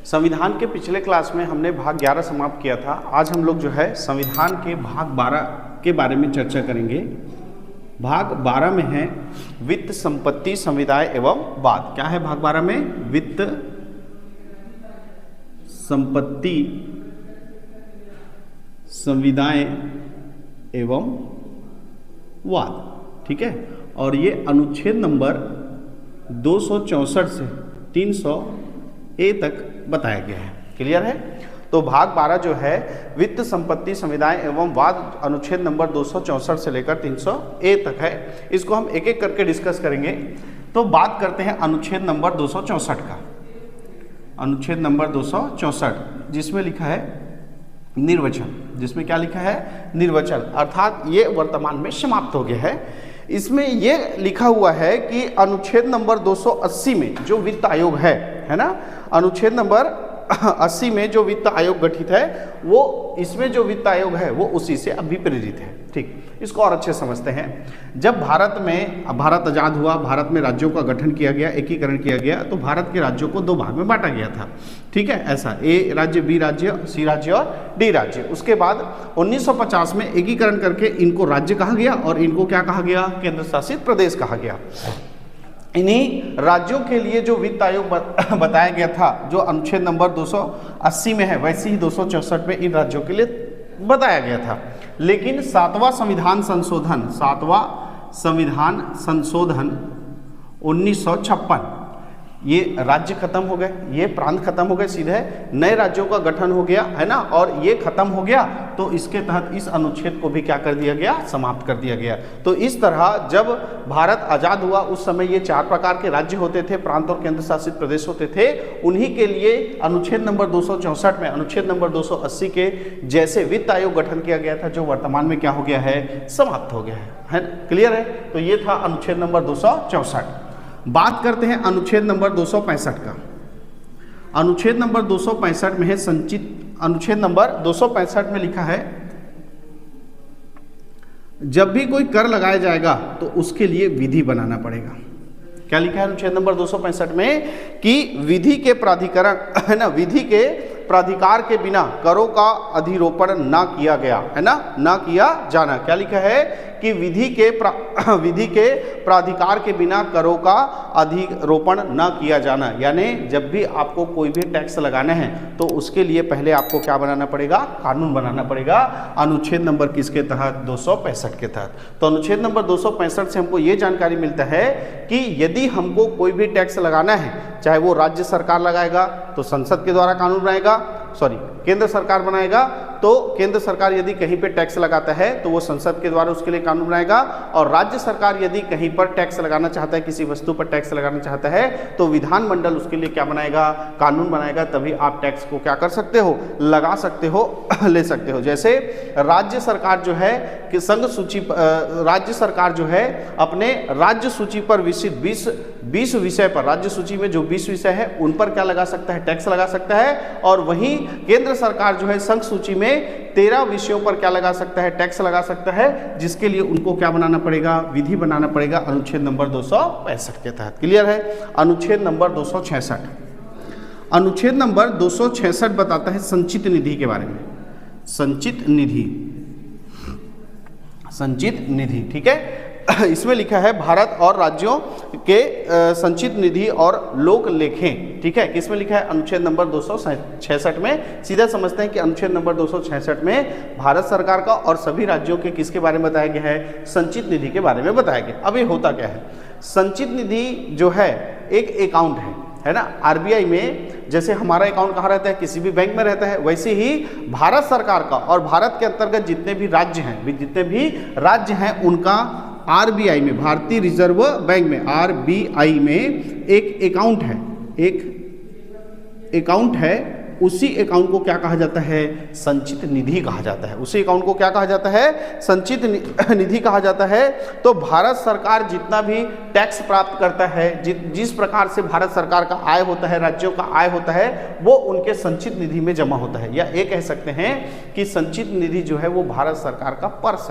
संविधान के पिछले क्लास में हमने भाग 11 समाप्त किया था। आज हम लोग जो है संविधान के भाग 12 के बारे में चर्चा करेंगे। भाग 12 में है वित्त, संपत्ति, समुदाय एवं वाद। क्या है भाग 12 में? वित्त, संपत्ति, समुदाय एवं वाद। ठीक है, और ये अनुच्छेद नंबर 264 से 300A तक बताया गया है। क्लियर है? तो भाग 12 जो है वित्त, संपत्ति, समुदाय एवं वाद अनुच्छेद नंबर 264 से लेकर 300A तक है। इसको हम एक एक करके डिस्कस करेंगे। तो बात करते हैं अनुच्छेद नंबर 264 का। अनुच्छेद नंबर 264 जिसमें लिखा है निर्वचन। जिसमें क्या लिखा है? निर्वचन, अर्थात ये वर्तमान में समाप्त हो गया है। इसमें ये लिखा हुआ है कि अनुच्छेद नंबर 280 में जो वित्त आयोग है ना, अनुच्छेद नंबर 80 में जो वित्त आयोग गठित है वो, इसमें जो वित्त आयोग है वो उसी से अभिप्रेरित है। ठीक, इसको और अच्छे समझते हैं। जब भारत आज़ाद हुआ, भारत में राज्यों का गठन किया गया, एकीकरण किया गया, तो भारत के राज्यों को दो भाग में बांटा गया था। ठीक है, ऐसा ए राज्य, बी राज्य, सी राज्य और डी राज्य। उसके बाद 1950 में एकीकरण करके इनको राज्य कहा गया और इनको क्या कहा गया? केंद्र शासित प्रदेश कहा गया। इन्हीं राज्यों के लिए जो वित्त आयोग बताया गया था, जो अनुच्छेद नंबर 280 में है, वैसे ही 264 में इन राज्यों के लिए बताया गया था। लेकिन 7वां संविधान संशोधन 1956, ये राज्य खत्म हो गए, ये प्रांत खत्म हो गए, सीधे नए राज्यों का गठन हो गया है ना, और ये खत्म हो गया तो इसके तहत इस अनुच्छेद को भी क्या कर दिया गया? समाप्त कर दिया गया। तो इस तरह जब भारत आज़ाद हुआ उस समय ये 4 प्रकार के राज्य होते थे, प्रांत और केंद्र शासित प्रदेश होते थे। उन्हीं के लिए अनुच्छेद नंबर 264 में अनुच्छेद नंबर 280 के जैसे वित्त आयोग गठन किया गया था, जो वर्तमान में क्या हो गया है? समाप्त हो गया है। क्लियर है? तो ये था अनुच्छेद नंबर 264। बात करते हैं अनुच्छेद नंबर 265 का। अनुच्छेद नंबर 265 में है संचित। अनुच्छेद नंबर 265 में लिखा है जब भी कोई कर लगाया जाएगा तो उसके लिए विधि बनाना पड़ेगा। क्या लिखा है अनुच्छेद नंबर 265 में? कि विधि के प्राधिकरण है ना, विधि के प्राधिकार के बिना करों का अधिरोपण ना किया गया है ना, ना किया जाना। क्या लिखा है? कि विधि के प्राधिकार के बिना करों का अधिरोपण ना किया जाना। यानी जब भी आपको कोई भी टैक्स लगाना है तो उसके लिए पहले आपको क्या बनाना पड़ेगा? कानून बनाना पड़ेगा। अनुच्छेद नंबर किसके तहत? 265 के तहत। तो अनुच्छेद नंबर 265 से हमको ये जानकारी मिलता है कि यदि हमको कोई भी टैक्स लगाना है, चाहे वो राज्य सरकार लगाएगा तो संसद के द्वारा कानून बनाएगा, केंद्र सरकार बनाएगा तो केंद्र सरकार यदि कहीं पे टैक्स लगाता है तो वो संसद के द्वारा उसके लिए कानून बनाएगा, और राज्य सरकार यदि कहीं पर टैक्स लगाना चाहता है, किसी वस्तु पर टैक्स लगाना चाहता है तो विधानमंडल उसके लिए क्या बनाएगा? कानून बनाएगा। तभी आप टैक्स को क्या कर सकते हो? लगा सकते हो, ले सकते हो। जैसे राज्य सरकार जो है कि राज्य सरकार जो है अपने राज्य सूची पर विकसित 20 विषय पर, राज्य सूची में जो 20 विषय है उन पर क्या लगा सकता है? टैक्स लगा सकता है। और वहीं केंद्र सरकार जो है संघ सूची में 13 विषयों पर क्या लगा सकता है? टैक्स लगा सकता है, जिसके लिए उनको क्या बनाना पड़ेगा? विधि बनाना पड़ेगा अनुच्छेद नंबर 265 के तहत। क्लियर है? अनुच्छेद नंबर 266। अनुच्छेद नंबर 266 बताता है संचित निधि के बारे में। संचित निधि। ठीक है, इसमें लिखा है भारत और राज्यों के संचित निधि और लोक लेखें। ठीक है, किसमें लिखा है? अनुच्छेद नंबर 266 में। सीधा समझते हैं कि अनुच्छेद नंबर 266 में भारत सरकार का और सभी राज्यों के किसके बारे में बताया गया है? संचित निधि के बारे में बताया गया। अब ये होता क्या है? संचित निधि जो है एक अकाउंट है ना। आरबीआई में जैसे हमारा अकाउंट कहाँ रहता है? किसी भी बैंक में रहता है। वैसे ही भारत सरकार का और भारत के अंतर्गत जितने भी राज्य हैं उनका आरबीआई में, भारतीय रिजर्व बैंक में, आरबीआई में एक अकाउंट है उसी अकाउंट को क्या कहा जाता है, संचित निधि कहा जाता है। उसी अकाउंट को क्या कहा जाता है, संचित निधि कहा जाता है। तो भारत सरकार जितना भी टैक्स प्राप्त करता है, जिस प्रकार से भारत सरकार का आय होता है, राज्यों का आय होता है, वो उनके संचित निधि में जमा होता है। या ये कह सकते हैं कि संचित निधि जो है वो भारत सरकार का पर्स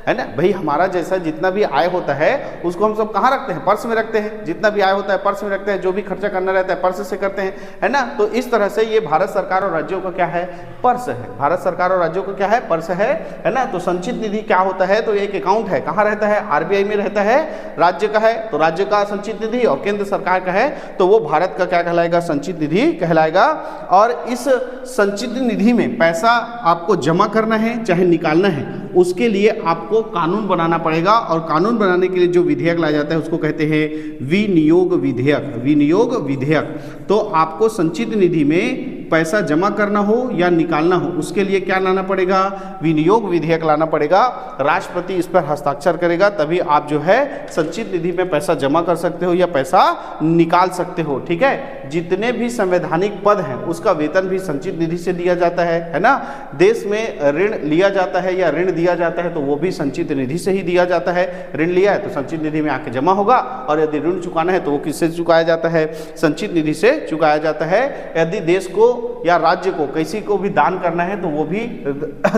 है ना। भाई हमारा जैसा जितना भी आय होता है उसको हम सब कहाँ रखते हैं, पर्स में रखते हैं। जितना भी आय होता है पर्स में रखते हैं, जो भी खर्चा करना रहता है पर्स से करते हैं, है ना। तो इस तरह से ये भारत सरकार और राज्यों का क्या है, पर्स है। भारत सरकार और राज्यों का क्या है, पर्स है ना। तो संचित निधि क्या होता है, तो एक अकाउंट है, कहाँ रहता है, आरबीआई में रहता है। राज्य का है तो राज्य का संचित निधि, और केंद्र सरकार का है तो वो भारत का क्या कहलाएगा, संचित निधि कहलाएगा। और इस संचित निधि में पैसा आपको जमा करना है चाहे निकालना है, उसके लिए आपको कानून बनाना पड़ेगा। और कानून बनाने के लिए जो विधेयक लाया जाता है उसको कहते हैं विनियोग विधेयक। विनियोग विधेयक। तो आपको संचित निधि में पैसा जमा करना हो या निकालना हो, उसके लिए क्या लाना पड़ेगा, विनियोग विधेयक लाना पड़ेगा। राष्ट्रपति इस पर हस्ताक्षर करेगा, तभी आप जो है संचित निधि में पैसा जमा कर सकते हो या पैसा निकाल सकते हो। ठीक है, जितने भी संवैधानिक पद हैं उसका वेतन भी संचित निधि से दिया जाता है ना। देश में ऋण लिया जाता है या ऋण दिया जाता है तो वो भी संचित निधि से ही दिया जाता है। ऋण लिया है तो संचित निधि में आके जमा होगा, और यदि ऋण चुकाना है तो वो किससे चुकाया जाता है, संचित निधि से चुकाया जाता है। यदि देश को या राज्य को किसी को भी दान करना है तो वो भी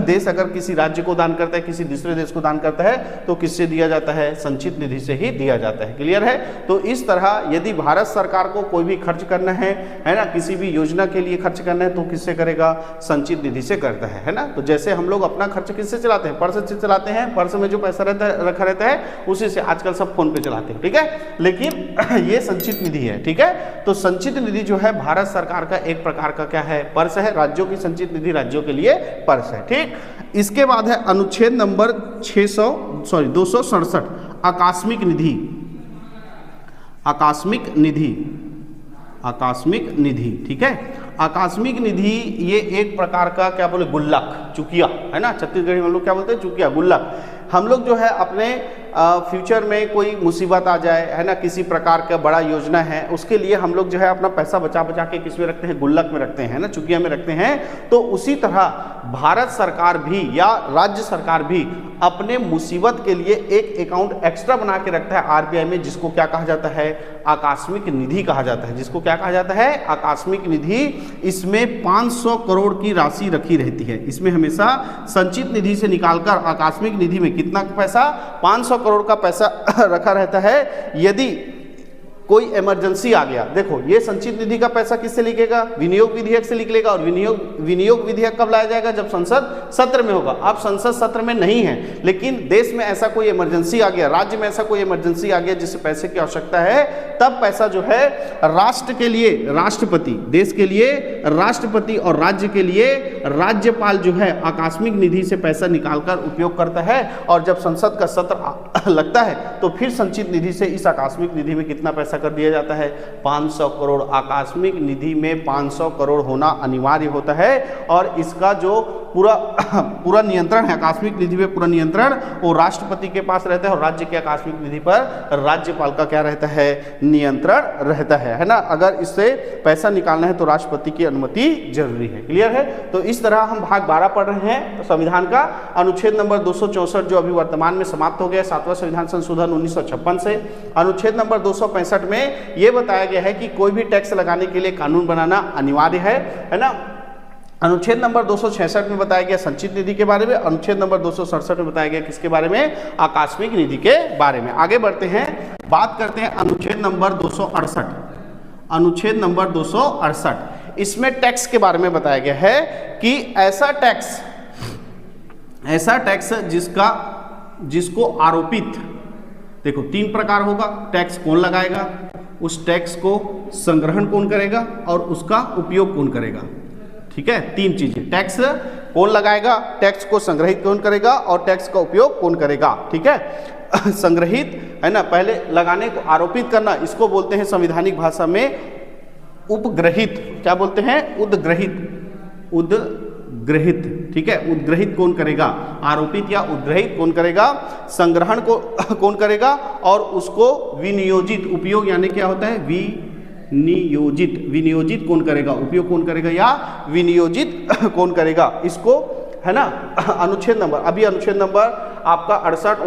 देश अगर किसी राज्य को दान करता है, किसी दूसरे देश को दान करता है तो किससे दिया जाता है, संचित निधि से ही दिया जाता है। क्लियर है। तो इस तरह यदि भारत सरकार को कोई भी खर्च करना है ना, किसी भी योजना के लिए खर्च करना है तो किससे करेगा, संचित निधि से करता है ना। तो जैसे हम लोग अपना खर्च किससे चलाते हैं, पर्स से चलाते हैं। पर्स में जो पैसा रहता है रखा रहता है उसी से आजकल सब फोन पे चलाते हैं। ठीक है, लेकिन ये संचित निधि है। ठीक है, तो संचित निधि जो है भारत सरकार का एक प्रकार का क्या है, पर्स है। राज्यों की संचित निधि राज्यों के लिए पर्स है। ठीक, इसके बाद है अनुच्छेद नंबर 267 आकस्मिक निधि। आकस्मिक निधि, आकस्मिक निधि। ठीक है, आकस्मिक निधि ये एक प्रकार का क्या बोले, गुल्लक, चुकिया है ना। छत्तीसगढ़ी में हम लोग क्या बोलते हैं, चुकिया, गुल्लक। हम लोग जो है अपने फ्यूचर में कोई मुसीबत आ जाए है ना, किसी प्रकार का बड़ा योजना है, उसके लिए हम लोग जो है अपना पैसा बचा बचा के किस में रखते हैं, गुल्लक में रखते हैं ना, चुकिया में रखते हैं। तो उसी तरह भारत सरकार भी या राज्य सरकार भी अपने मुसीबत के लिए एक अकाउंट एक्स्ट्रा बना के रखता है आरबीआई में, जिसको क्या कहा जाता है, आकस्मिक निधि कहा जाता है। जिसको क्या कहा जाता है, आकस्मिक निधि। इसमें 500 करोड़ की राशि रखी रहती है। इसमें हमेशा संचित निधि से निकालकर आकस्मिक निधि में कितना पैसा, 500 करोड़ का पैसा रखा रहता है। यदि कोई इमरजेंसी आ गया, देखो ये संचित निधि का पैसा किससे लिखेगा, विनियोग विधेयक से निकलेगा। और विनियोग विधेयक कब लाया जाएगा, जब संसद सत्र में होगा। अब संसद सत्र में नहीं है, लेकिन देश में ऐसा कोई इमरजेंसी आ गया, राज्य में ऐसा कोई इमरजेंसी आ गया जिससे पैसे की आवश्यकता है, तब पैसा जो है राष्ट्र के लिए राष्ट्रपति, देश के लिए राष्ट्रपति और राज्य के लिए राज्यपाल जो है आकस्मिक निधि से पैसा निकालकर उपयोग करता है। और जब संसद का सत्र लगता है तो फिर संचित निधि से इस आकस्मिक निधि में कितना पैसा कर दिया जाता है, 500 करोड़। आकस्मिक निधि में 500 करोड़ होना अनिवार्य होता है। और इसका जो पूरा नियंत्रण है, आकस्मिक निधि पे पूरा नियंत्रण वो राष्ट्रपति के पास रहता है, और राज्य के आकस्मिक निधि पर राज्यपाल का क्या रहता है, नियंत्रण रहता है ना। अगर इससे पैसा निकालना है तो राष्ट्रपति की अनुमति जरूरी है। क्लियर है। तो इस तरह हम भाग 12 पढ़ रहे हैं तो संविधान का। अनुच्छेद नंबर 264 जो अभी वर्तमान में समाप्त हो गया 7वां संविधान संशोधन 1956 से। अनुच्छेद नंबर 265 में यह बताया गया है कि कोई भी टैक्स लगाने के लिए कानून बनाना अनिवार्य है ना। अनुच्छेद नंबर 266 में बताया गया संचित निधि के बारे में। अनुच्छेद नंबर 267 में बताया गया किसके बारे में, आकस्मिक निधि के बारे में। आगे बढ़ते हैं, बात करते हैं अनुच्छेद नंबर 268। अनुच्छेद नंबर 268 इसमें टैक्स के बारे में बताया गया है कि ऐसा टैक्स जिसको आरोपित, देखो 3 प्रकार होगा, टैक्स कौन लगाएगा, उस टैक्स को संग्रहण कौन करेगा और उसका उपयोग कौन करेगा। ठीक है, 3 चीजें, टैक्स कौन लगाएगा, टैक्स को संग्रहित कौन करेगा और टैक्स का उपयोग कौन करेगा। ठीक है, संग्रहित है ना, पहले लगाने को आरोपित करना, इसको बोलते हैं संवैधानिक भाषा में उपग्रहित। क्या बोलते हैं, उद्ग्रहित। ठीक है, उद्ग्रहित कौन करेगा, आरोपित या उद्ग्रहित कौन करेगा, संग्रहण को कौन करेगा, और उसको विनियोजित, उपयोग यानी क्या होता है, नियोजित, विनियोजित कौन करेगा, उपयोग कौन करेगा या विनियोजित कौन करेगा, इसको है ना अनुच्छेद नंबर, अभी अनुच्छेद नंबर आपका 68,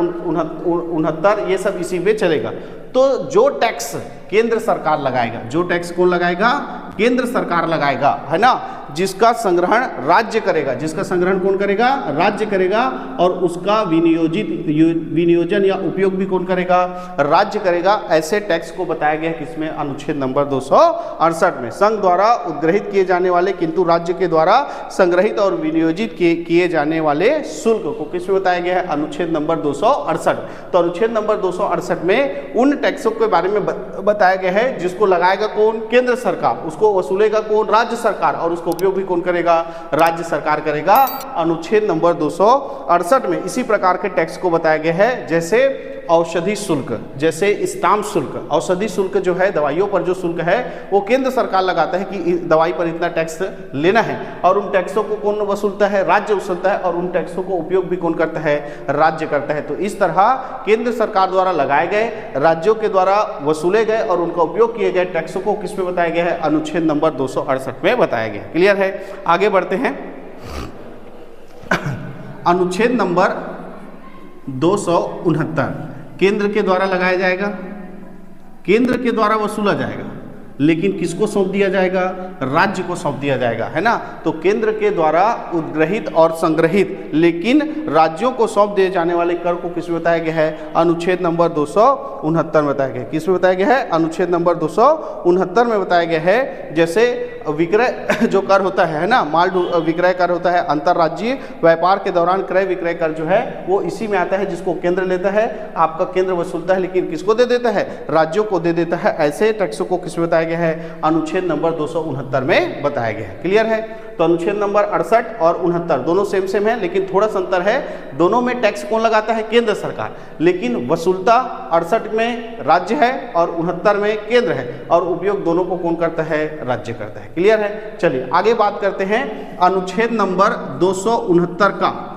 69 ये सब इसी में चलेगा। तो जो टैक्स केंद्र सरकार लगाएगा, जो टैक्स कौन लगाएगा, केंद्र सरकार लगाएगा, है ना, जिसका संग्रहण राज्य करेगा, जिसका संग्रहण कौन करेगा, राज्य करेगा, और उसका विनियोजन या उपयोग भी कौन करेगा, राज्य करेगा। ऐसे टैक्स को बताया गया है किसमें, अनुच्छेद नंबर 268 में। संघ द्वारा उद्ग्रहित किए जाने वाले किंतु राज्य के द्वारा संग्रहित और विनियोजित किए जाने वाले शुल्क को किसमें बताया गया है, अनुच्छेद नंबर 268। तो अनुच्छेद नंबर 268 में उन टैक्सों के बारे में बताया गया है जिसको लगाएगा कौन, केंद्र सरकार, उसको वसूलेगा कौन, राज्य सरकार, और उसका उपयोग भी कौन करेगा, राज्य सरकार करेगा। अनुच्छेद नंबर 268 में इसी प्रकार के टैक्स को बताया गया है, जैसे औषधि शुल्क, जैसे स्टाम्प शुल्क। औषधि शुल्क जो है, दवाइयों पर जो शुल्क है वो केंद्र सरकार लगाता है कि दवाई पर इतना टैक्स लेना है, और उन टैक्सों को कौन वसूलता है, राज्य वसूलता है, और उन टैक्सों को उपयोग भी कौन करता है, राज्य करता है। तो इस तरह केंद्र सरकार द्वारा लगाए गए, राज्यों के द्वारा वसूले गए और उनका उपयोग किए गए टैक्सों को किस में बताया गया है, अनुच्छेद नंबर 268 में बताया गया। क्लियर है, आगे बढ़ते हैं। अनुच्छेद नंबर 269 केंद्र के द्वारा लगाया जाएगा, केंद्र के द्वारा वसूला जाएगा, लेकिन किसको सौंप दिया जाएगा, राज्य को सौंप दिया जाएगा, है ना। तो केंद्र के द्वारा उद्ग्रहित और संग्रहित लेकिन राज्यों को सौंप दिए जाने वाले कर को किसमें बताया गया है, अनुच्छेद नंबर 269 में बताया गया है। किसमें बताया गया है, अनुच्छेद नंबर 269 में बताया गया है। जैसे विक्रय जो कर होता है ना, माल विक्रय कर होता है, अंतर्राज्यीय व्यापार के दौरान क्रय विक्रय कर जो है वो इसी में आता है, जिसको केंद्र लेता है, आपका केंद्र वसूलता है, लेकिन किसको दे देता है, राज्यों को दे देता है। ऐसे टैक्सों को किसमें बताया गया है, अनुच्छेद नंबर 269 में बताया गया है। क्लियर है। तो अनुच्छेद नंबर 68 और 69 दोनों सेम सेम है, लेकिन थोड़ा सा अंतर है। दोनों में टैक्स कौन लगाता है, केंद्र सरकार, लेकिन वसूलता 68 में राज्य है और 69 में केंद्र है, और उपयोग दोनों को कौन करता है, राज्य करता है। क्लियर है। चलिए आगे बात करते हैं अनुच्छेद नंबर 269 का,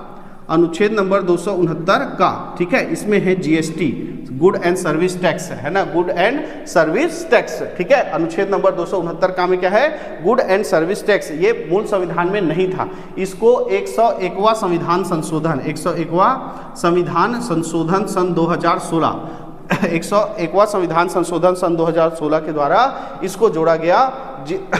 अनुच्छेद नंबर 269 का, ठीक है। इसमें है GST, good and service tax, है ना, गुड एंड सर्विस टैक्स, ठीक है। अनुच्छेद नंबर 269 का में क्या है, गुड एंड सर्विस टैक्स। ये मूल संविधान में नहीं था, इसको 101वां संविधान संशोधन, 101वां संविधान संशोधन सन 2016, 101वां संविधान संशोधन सन 2016 के द्वारा इसको जोड़ा गया,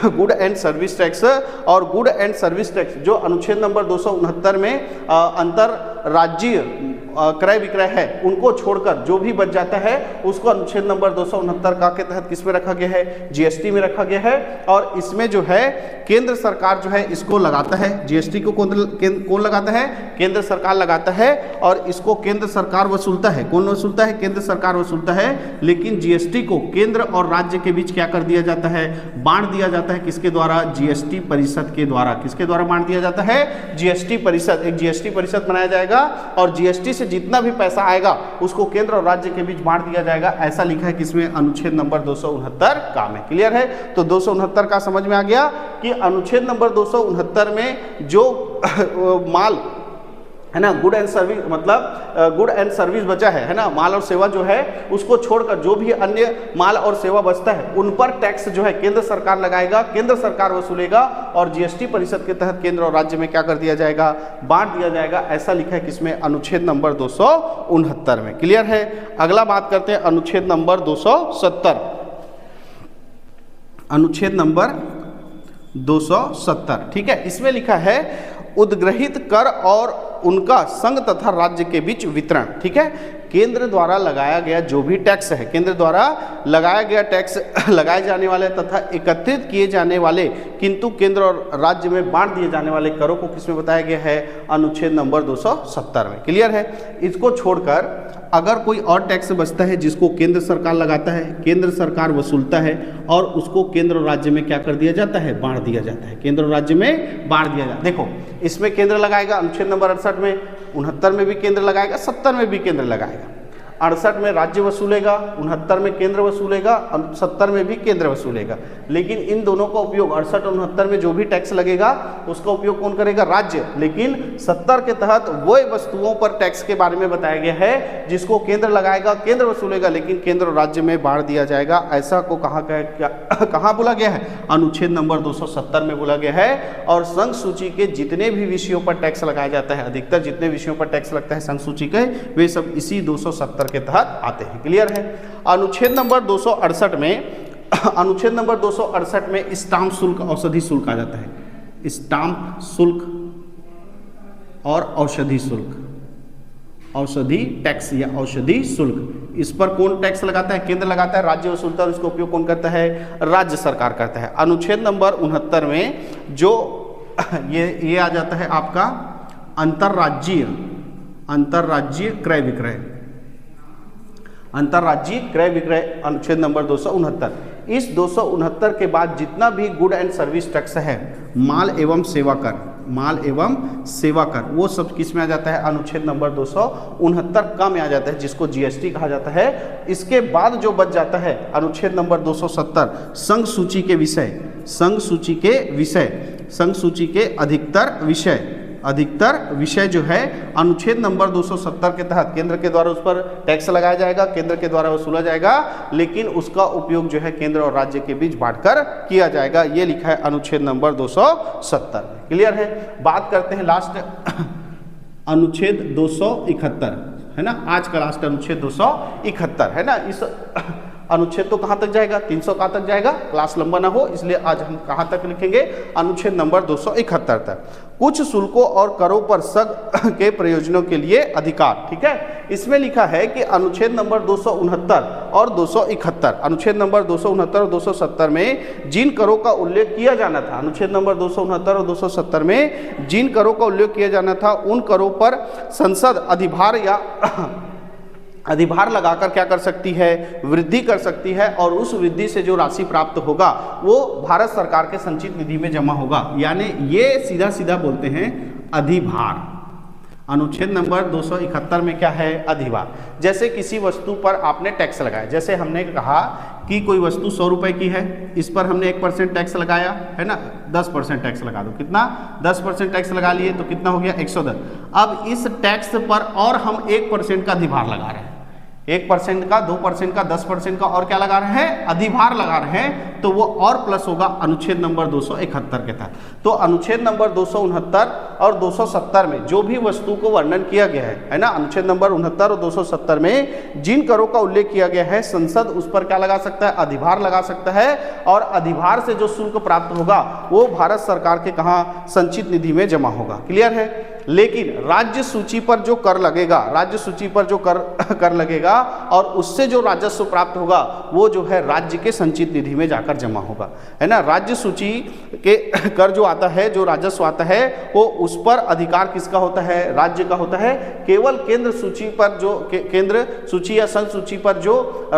गुड एंड सर्विस टैक्स। और गुड एंड सर्विस टैक्स जो अनुच्छेद नंबर 269 में अंतरराज्यीय क्रय विक्रय है, उनको छोड़कर जो भी बच जाता है उसको अनुच्छेद नंबर 269 का के तहत किस में रखा गया है, जीएसटी में रखा गया है। और इसमें जो है केंद्र सरकार जो है इसको लगाता है, जीएसटी को कौन लगाता है, केंद्र सरकार लगाता है, और इसको केंद्र सरकार वसूलता है। कौन वसूलता है, केंद्र सरकार वसूलता है, लेकिन जीएसटी को केंद्र और राज्य के बीच क्या कर दिया जाता है, बांट दिया जाता है। किसके द्वारा, जीएसटी परिषद के द्वारा। किसके द्वारा बांट दिया जाता है, जीएसटी परिषद। एक जीएसटी परिषद बनाया जाएगा और जीएसटी से जितना भी पैसा आएगा उसको केंद्र और राज्य के बीच बांट दिया जाएगा। ऐसा लिखा है किसमें, अनुच्छेद नंबर 269 का में। क्लियर है। तो 269 का समझ में आ गया कि अनुच्छेद नंबर 269 में जो माल है ना, गुड एंड सर्विस, मतलब गुड एंड सर्विस बचा है ना, माल और सेवा जो है उसको छोड़कर जो भी अन्य माल और सेवा बचता है उन पर टैक्स जो है केंद्र सरकार लगाएगा, केंद्र सरकार वसूलेगा, और जीएसटी परिषद के तहत केंद्र और राज्य में क्या कर दिया जाएगा, बांट दिया जाएगा। ऐसा लिखा है किसमें, अनुच्छेद नंबर 269 में। क्लियर है। अगला बात करते हैं अनुच्छेद नंबर 270, अनुच्छेद नंबर 270, ठीक है। इसमें लिखा है उद्ग्रहित कर और उनका संघ तथा राज्य के बीच वितरण, ठीक है। केंद्र द्वारा लगाया गया जो भी टैक्स है, केंद्र द्वारा लगाया गया टैक्स, लगाए जाने वाले तथा एकत्रित किए जाने वाले किंतु केंद्र और राज्य में बांट दिए जाने वाले करों को किसमें बताया गया है, अनुच्छेद नंबर 270 में। क्लियर है। इसको छोड़कर अगर कोई और टैक्स बचता है जिसको केंद्र सरकार लगाता है, केंद्र सरकार वसूलता है, और उसको केंद्र और राज्य में क्या कर दिया जाता है, बांट दिया जाता है, केंद्र और राज्य में बांट दिया जाता है। देखो इसमें केंद्र लगाएगा अनुच्छेद नंबर 68 में, 69 में भी केंद्र लगाएगा, 70 में भी केंद्र लगाएगा। 68 में राज्य वसूलेगा, 69 में केंद्र वसूलेगा, 70 में भी केंद्र वसूलेगा। लेकिन इन दोनों का उपयोग 68 और 69 में जो भी टैक्स लगेगा उसका उपयोग कौन करेगा? राज्य। लेकिन 70 के तहत वो वस्तुओं पर टैक्स के बारे में बताया गया है जिसको केंद्र लगाएगा, केंद्र वसूलेगा, लेकिन केंद्र और राज्य में बांट दिया जाएगा। ऐसा को कहाँ बोला गया है? अनुच्छेद नंबर 270 में बोला गया है। और संघ सूची के जितने भी विषयों पर टैक्स लगाया जाता है, अधिकतर जितने विषयों पर टैक्स लगता है संघ सूची के, वे सब इसी 270 के तहत आते हैं। क्लियर है? अनुच्छेद नंबर 268 में स्टाम्प शुल्क, औषधि शुल्क आ जाता है। स्टाम्प शुल्क और औषधि शुल्क, औषधि टैक्स या औषधि शुल्क, इस पर कौन टैक्स लगाता है? केंद्र लगाता है, राज्य वसूलता है और इसका उपयोग कौन करता है? राज्य सरकार करता है। अनुच्छेद नंबर 69 में जो ये आ जाता है आपका अंतर्राज्यीय क्रय विक्रय, अंतर्राज्यीय क्रय विक्रय, अनुच्छेद नंबर 269। इस 269 के बाद जितना भी गुड एंड सर्विस टैक्स है, माल एवं सेवा कर, वो सब किस में आ जाता है? अनुच्छेद नंबर 269 का में आ जाता है, जिसको जीएसटी कहा जाता है। इसके बाद जो बच जाता है अनुच्छेद नंबर 270 संघ सूची के अधिकतर विषय जो है अनुच्छेद नंबर 270 के तहत केंद्र के द्वारा उस पर टैक्स लगाया जाएगा, केंद्र के द्वारा वसूला जाएगा, लेकिन उसका उपयोग जो है केंद्र और राज्य के बीच बांटकर किया जाएगा। ये लिखा है अनुच्छेद नंबर 270। क्लियर है? बात करते हैं लास्ट अनुच्छेद 271, है ना। आज का लास्ट अनुच्छेद 271 है ना। इस अनुच्छेद तो कहाँ तक जाएगा? 300 कहाँ तक जाएगा? क्लास लंबा ना हो, इसलिए आज हम कहाँ तक लिखेंगे? अनुच्छेद नंबर 271 तक। कुछ शुल्कों और करों पर संघ के प्रयोजनों के लिए अधिकार। ठीक है, इसमें लिखा है कि अनुच्छेद नंबर 269 और 271, अनुच्छेद नंबर 269 और 270 में जिन करों का उल्लेख किया जाना था, अनुच्छेद नंबर 269 और 270 में जिन करों का उल्लेख किया जाना था, उन करों पर संसद अधिभार या अधिभार लगाकर क्या कर सकती है? वृद्धि कर सकती है, और उस वृद्धि से जो राशि प्राप्त होगा वो भारत सरकार के संचित निधि में जमा होगा। यानी ये सीधा सीधा बोलते हैं अधिभार। अनुच्छेद नंबर 271 में क्या है? अधिभार। जैसे किसी वस्तु पर आपने टैक्स लगाया, जैसे हमने कहा कि कोई वस्तु 100 रुपए की है, इस पर हमने 1% टैक्स लगाया, है ना। 10% टैक्स लगा दो, कितना? 10% टैक्स लगा लिए तो कितना हो गया? 110। अब इस टैक्स पर और हम 1% का अधिभार लगा रहे हैं, 1% का, 2% का, 10% का, और क्या लगा रहे हैं? अधिभार लगा रहे हैं, तो वो और प्लस होगा अनुच्छेद नंबर 271 के तहत। तो अनुच्छेद नंबर 269 और 270 में जो भी वस्तु को वर्णन किया गया है ना, अनुच्छेद नंबर 69 और 270 में जिन करों का उल्लेख किया गया है, संसद उस पर क्या लगा सकता है? अधिभार लगा सकता है, और अधिभार से जो शुल्क प्राप्त होगा वो भारत सरकार के कहाँ? संचित निधि में जमा होगा। क्लियर है? लेकिन राज्य सूची पर जो कर लगेगा, राज्य सूची पर जो कर लगेगा और उससे जो राजस्व प्राप्त होगा वो जो है राज्य के संचित निधि में जाकर जमा होगा, है ना। राज्य सूची के कर जो आता है, जो राजस्व आता है, वो उस पर अधिकार किसका होता है? राज्य का होता है। केवल केंद्र सूची पर जो केंद्र सूची या संघ सूची पर जो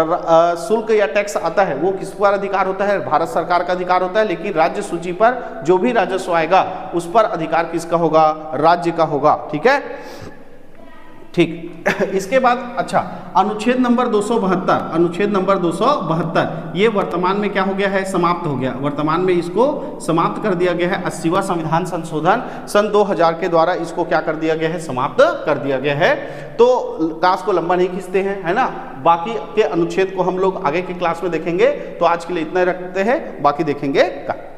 शुल्क या टैक्स आता है वो किस पर अधिकार होता है? भारत सरकार का अधिकार होता है। लेकिन राज्य सूची पर जो भी राजस्व आएगा उस पर अधिकार किसका होगा? राज्य का होगा। ठीक है, ठीक। इसके बाद अच्छा, अनुच्छेद नंबर 272 ये वर्तमान में क्या हो गया है? समाप्त हो गया। वर्तमान में इसको समाप्त कर दिया गया है। 80वां संविधान संशोधन सन 2000 के द्वारा इसको क्या कर दिया गया है? समाप्त कर दिया गया है। तो क्लास को लंबा नहीं खींचते हैं, है ना। बाकी के अनुच्छेद को हम लोग आगे की क्लास में देखेंगे। तो आज के लिए इतना ही रखते हैं, बाकी देखेंगे कल।